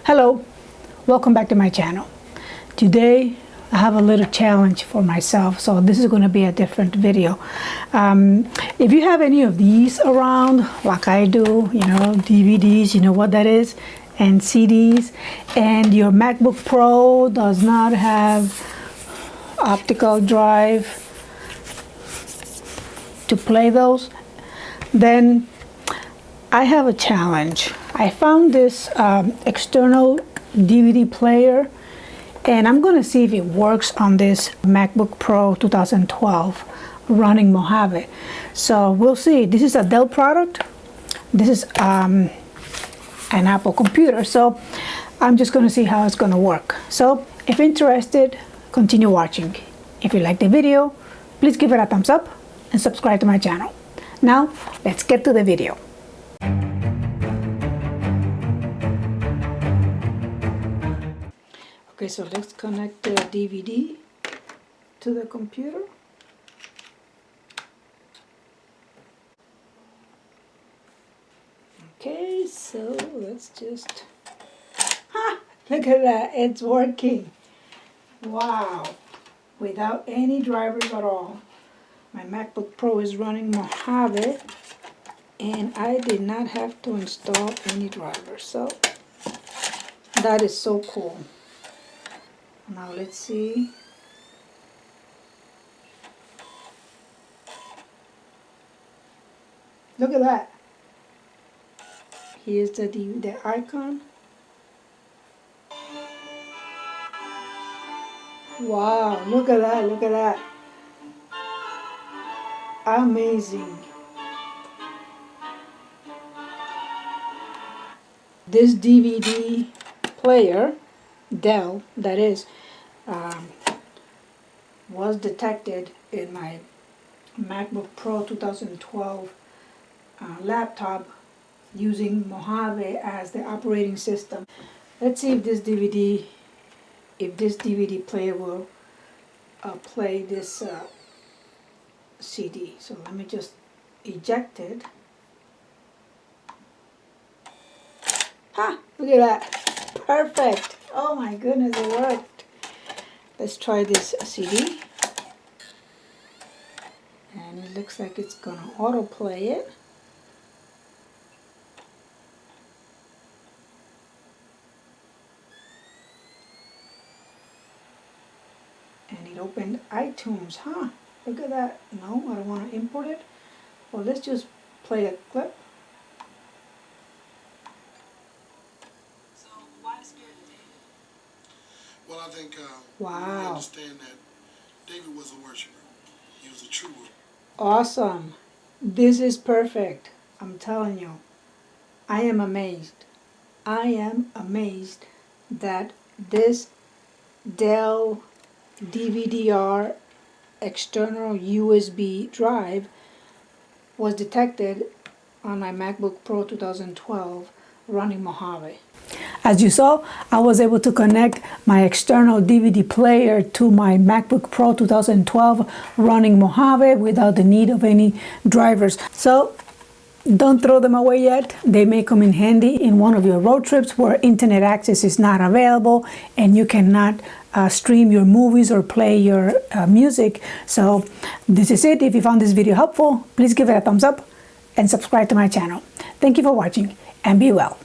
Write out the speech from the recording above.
Hello, welcome back to my channel. Today I have a little challenge for myself, so this is going to be a different video. If you have any of these around, like I do, DVDs, you know what that is, and CDs, and your MacBook Pro does not have optical drive to play those, then I have a challenge. I found this external DVD player, and I'm going to see if it works on this MacBook Pro 2012 running Mojave. So we'll see. This is a Dell product. This is an Apple computer. So I'm just going to see how it's going to work. So if interested, continue watching. If you like the video, please give it a thumbs up and subscribe to my channel. Now, let's get to the video. Okay, so let's connect the DVD to the computer. Okay, so let's just... Look at that, it's working. Wow, without any drivers at all. My MacBook Pro is running Mojave, and I did not have to install any drivers, so that is so cool. Now let's see. Look at that. Here's the icon. Wow, look at that, look at that. Amazing. This DVD player, Dell, that is, was detected in my MacBook Pro 2012 laptop using Mojave as the operating system. Let's see if this DVD player will play this CD. So let me just eject it. Look at that. Perfect. Oh my goodness, it worked. Let's try this CD. And it looks like it's going to autoplay it. And it opened iTunes, Look at that. No, I don't want to import it. Well, let's just play a clip. Well, I think wow. we understand that David was a worshiper. He was a true worshiper. Awesome. This is perfect. I'm telling you. I am amazed. I am amazed that this Dell DVDR external USB drive was detected on my MacBook Pro 2012 running Mojave. As you saw, I was able to connect my external DVD player to my MacBook Pro 2012 running Mojave without the need of any drivers. So don't throw them away yet. They may come in handy in one of your road trips where internet access is not available and you cannot stream your movies or play your music. So this is it. If you found this video helpful, please give it a thumbs up and subscribe to my channel. Thank you for watching and be well.